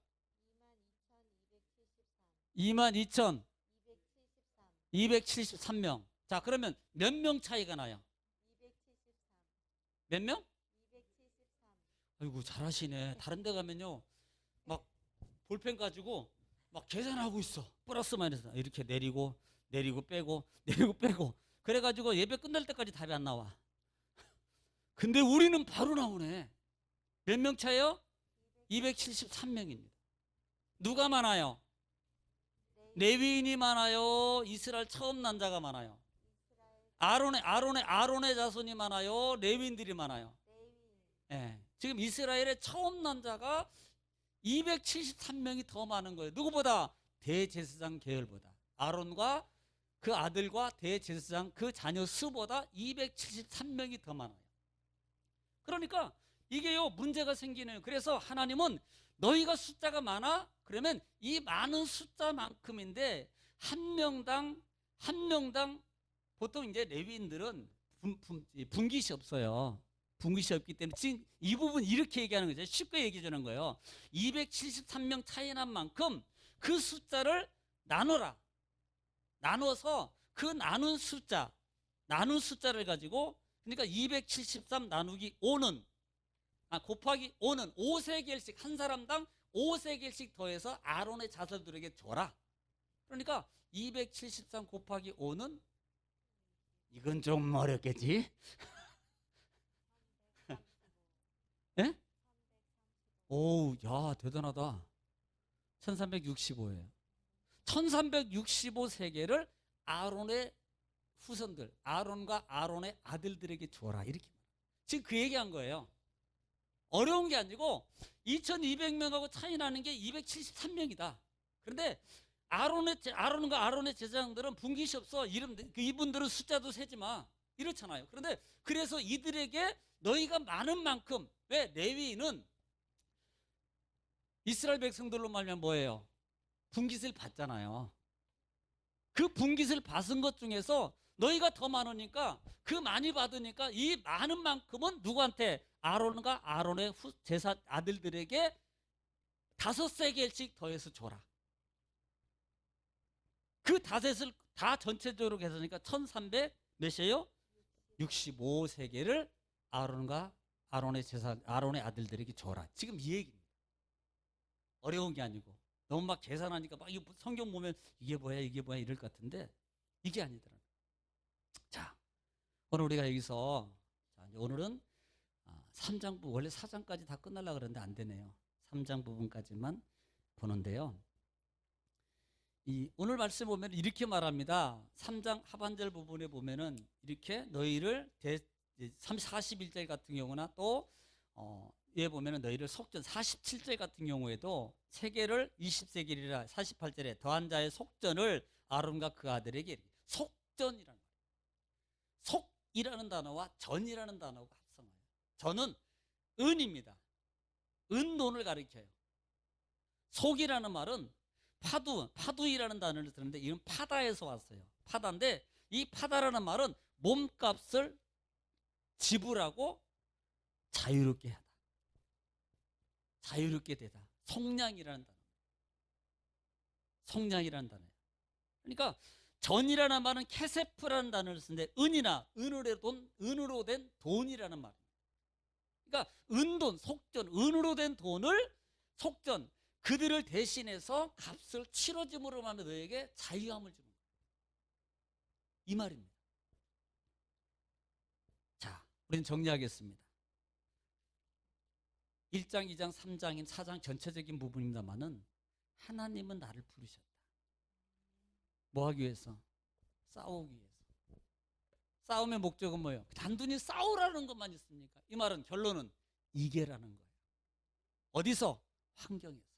22,273명. 자, 그러면 몇 명 차이가 나요? 몇 명? 아이고, 잘하시네. 다른 데 가면요, 막 볼펜 가지고 막 계산하고 있어. 플러스 마이너스 이렇게 내리고 빼고 내리고 빼고. 그래가지고 예배 끝날 때까지 답이 안 나와. 근데 우리는 바로 나오네. 몇 명 차예요? 273명입니다. 누가 많아요? 레위인이 많아요? 이스라엘 처음 난 자가 많아요? 아론의 자손이 많아요? 레위인들이 많아요? 예. 지금 이스라엘의 처음 난 자가 273명이 더 많은 거예요. 누구보다? 대제사장 계열보다. 아론과 그 아들과 대제사장 그 자녀 수보다 273명이 더 많아요. 그러니까 이게요, 문제가 생기네요. 그래서 하나님은 너희가 숫자가 많아? 그러면 이 많은 숫자만큼인데 한 명당 보통 이제 레위인들은 분깃이 없어요. 분깃이 없기 때문에 지금 이 부분 이렇게 얘기하는 거죠. 쉽게 얘기해 주는 거예요. 273명 차이 난 만큼 그 숫자를 나눠서 그 나눈 숫자를 가지고, 그러니까 273 나누기 5는 곱하기 5는 5세겔씩 한 사람당 5세겔씩 더해서 아론의 자손들에게 줘라. 그러니까 273 곱하기 5는 이건 좀 어렵겠지? 예? 오우, 야, 대단하다. 1365예요. 1365세계를 아론의 후손들, 아론과 아론의 아들들에게 줘라. 이렇게. 지금 그 얘기한 거예요. 어려운 게 아니고 2200명하고 차이 나는 게 273명이다. 그런데 아론과 아론의 제사장들은 분깃이 없어. 이분들은 숫자도 세지 마. 이렇잖아요. 그런데 그래서 이들에게 너희가 많은 만큼, 왜? 레위인은 이스라엘 백성들로 말하면 뭐예요? 분깃을 받잖아요. 그 분깃을 받은 것 중에서 너희가 더 많으니까, 그 많이 받으니까 이 많은 만큼은 누구한테? 아론과 아론의 제사 아들들에게 5세겔씩 더해서 줘라. 그 5을 다 전체적으로 계산하니까 1300 몇이에요? 65세겔을 아론과 아론의 아들들에게 줘라. 지금 이 얘기입니다. 어려운 게 아니고 너무 막 계산하니까 막 성경 보면 이게 뭐야 이럴 것 같은데 이게 아니더라. 자, 오늘 우리가 여기서 오늘은 3장 부분, 원래 4장까지 다 끝나려고 그러는데 안 되네요. 3장 부분까지만 보는데요. 오늘 말씀 보면 이렇게 말합니다. 3장 하반절 부분에 보면은 이렇게 너희를 41절 같은 경우나 또 얘 보면은 너희를 속전, 47절 같은 경우에도 세계를 20세겔이라 48절에 더한 자의 속전을 아론과 그 아들에게, 속전이라는 말이에요. 속이라는 단어와 전이라는 단어가 합성해요. 전은 은입니다. 은돈을 가리켜요. 속이라는 말은 파두이라는 단어를 쓰는데 이건 파다에서 왔어요. 파다인데 이 파다라는 말은 몸값을 지불하고 자유롭게 하다. 자유롭게 되다. 속량이라는 단어. 속량이라는 단어예요. 그러니까 전이라는 말은 케세프라는 단어를 쓰는데 은이나 은으로 된 돈이라는 말입니다. 그러니까 은돈, 속전, 은으로 된 돈을 속전, 그들을 대신해서 값을 치러짐으로 하면 너에게 자유함을 주는 거예요. 이 말입니다. 자, 우리는 정리하겠습니다. 1장, 2장, 3장인 4장 전체적인 부분입니다만은 하나님은 나를 부르셨다. 뭐 하기 위해서? 싸우기 위해서. 싸움의 목적은 뭐예요? 단순히 싸우라는 것만 있습니까? 이 말은 결론은 이겨라는 거예요. 어디서? 환경에서.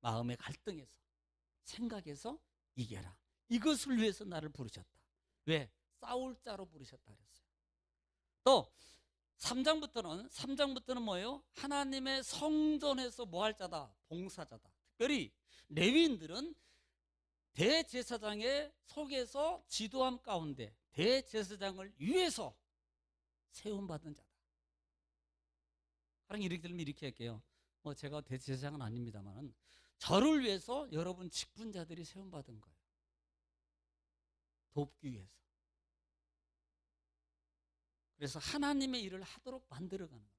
마음의 갈등에서. 생각에서 이겨라. 이것을 위해서 나를 부르셨다. 왜? 싸울 자로 부르셨다 그랬어요. 또 3장부터는 뭐예요? 하나님의 성전에서 뭐 할 자다? 봉사자다. 특별히 레위인들은 대제사장의 속에서 지도함 가운데 대제사장을 위해서 세움받은 자다. 하나님 이렇게 들으면 이렇게 할게요. 제가 대제사장은 아닙니다만 저를 위해서 여러분 직분자들이 세움받은 거예요. 돕기 위해서. 그래서 하나님의 일을 하도록 만들어가는 겁니다.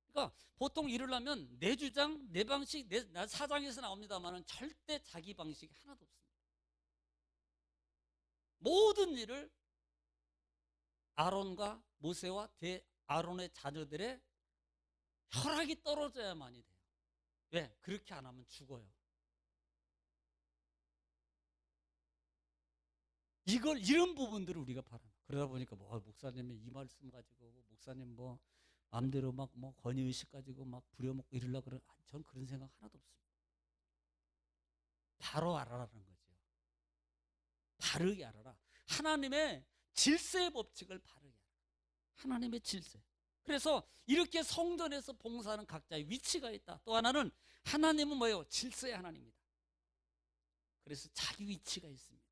그러니까 보통 일을 하면 내 주장, 내 방식, 나 사장에서 나옵니다만 절대 자기 방식이 하나도 없습니다. 모든 일을 아론과 모세와 아론의 자녀들의 허락이 떨어져야만이 돼요. 왜? 그렇게 안 하면 죽어요. 이런 부분들을 우리가 바라는. 그러다 보니까 목사님이 이 말씀 가지고 목사님 마음대로 권위의식 가지고 부려먹고 이러려고 그러는. 전 그런 생각 하나도 없습니다. 바로 알아라는 거죠. 바르게 알아라. 하나님의 질서의 법칙을 바르게 알아라. 하나님의 질서. 그래서 이렇게 성전에서 봉사하는 각자의 위치가 있다. 또 하나는 하나님은 뭐예요? 질서의 하나님입니다. 그래서 자기 위치가 있습니다.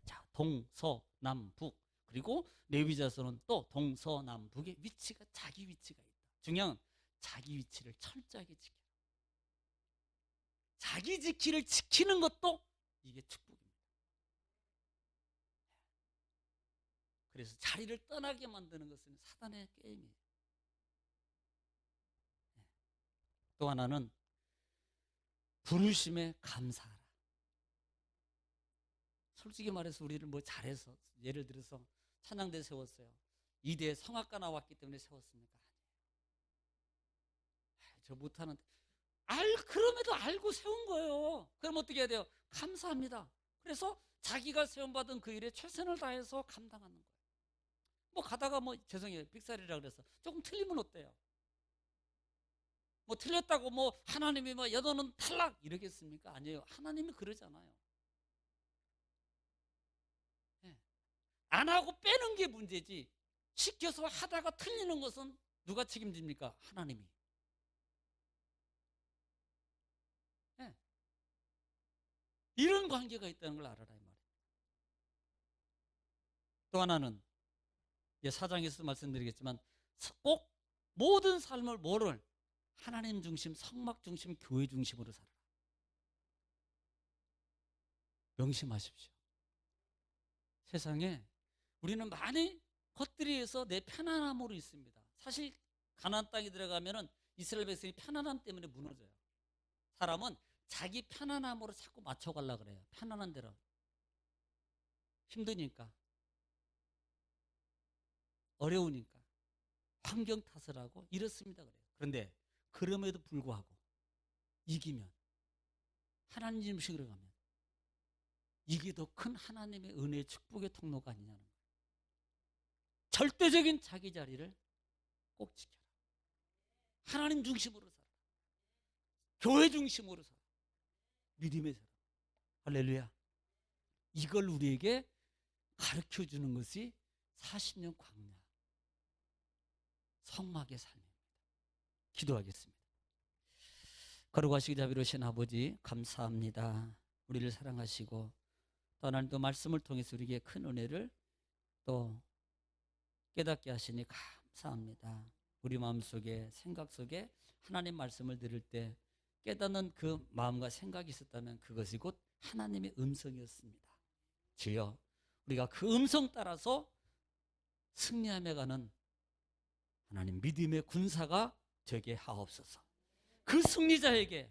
자, 동서남북. 그리고 레위자서는 또 동서남북의 자기 위치가 있다. 중요한 자기 위치를 철저하게 지켜라. 자기 지키를 지키는 것도 이게 축복입니다. 그래서 자리를 떠나게 만드는 것은 사단의 게임이에요. 또 하나는 부르심에 감사하라. 솔직히 말해서 우리를 잘해서 예를 들어서 찬양대 세웠어요. 이대 성악가 나왔기 때문에 세웠습니까? 아니에요. 저 못하는데 그럼에도 알고 세운 거예요. 그럼 어떻게 해야 돼요? 감사합니다. 그래서 자기가 세움받은 그 일에 최선을 다해서 감당하는 거예요. 가다가 죄송해요. 빅살이라 그래서 조금 틀리면 어때요? 틀렸다고 하나님이 야 너는 탈락 이러겠습니까? 아니에요. 하나님이 그러잖아요. 안 하고 빼는 게 문제지. 시켜서 하다가 틀리는 것은 누가 책임집니까? 하나님이. 네. 이런 관계가 있다는 걸 알아라 이 말이에요. 또 하나는 4장에서 말씀드리겠지만 꼭 모든 삶을 하나님 중심, 성막 중심, 교회 중심으로 살아라. 명심하십시오. 세상에 우리는 많이 것들에 의해서 내 편안함으로 있습니다. 사실 가나안 땅에 들어가면은 이스라엘 백성이 편안함 때문에 무너져요. 사람은 자기 편안함으로 자꾸 맞춰가려고 그래요. 편안한 대로. 힘드니까. 어려우니까. 환경 탓을 하고 이렇습니다. 그래요. 그런데 그럼에도 불구하고 이기면 하나님 음식으로 가면 이게 더 큰 하나님의 은혜의 축복의 통로가 아니냐는 거예요. 절대적인 자기 자리를 꼭 지켜라. 하나님 중심으로 살아. 교회 중심으로 살아. 믿음의 살아. 할렐루야. 이걸 우리에게 가르쳐주는 것이 40년 광야 성막의 삶입니다. 기도하겠습니다. 거룩하시기 자비로우신 아버지 감사합니다. 우리를 사랑하시고 또 하나님도 말씀을 통해서 우리에게 큰 은혜를 또 깨닫게 하시니 감사합니다. 우리 마음속에 생각 속에 하나님 말씀을 들을 때 깨닫는 그 마음과 생각이 있었다면 그것이 곧 하나님의 음성이었습니다. 주여, 우리가 그 음성 따라서 승리하며 가는 하나님 믿음의 군사가 되게 하옵소서. 그 승리자에게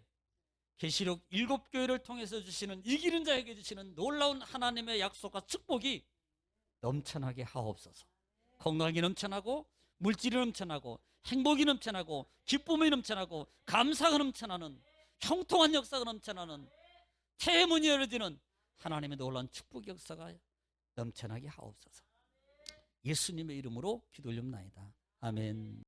계시록 7교회를 통해서 주시는 이기는 자에게 주시는 놀라운 하나님의 약속과 축복이 넘쳐나게 하옵소서. 건강이 넘쳐나고 물질이 넘쳐나고 행복이 넘쳐나고 기쁨이 넘쳐나고 감사가 넘쳐나는 형통한 역사가 넘쳐나는 태문이 열어지는 하나님의 놀라운 축복 역사가 넘쳐나게 하옵소서. 예수님의 이름으로 기도 올립나이다. 아멘.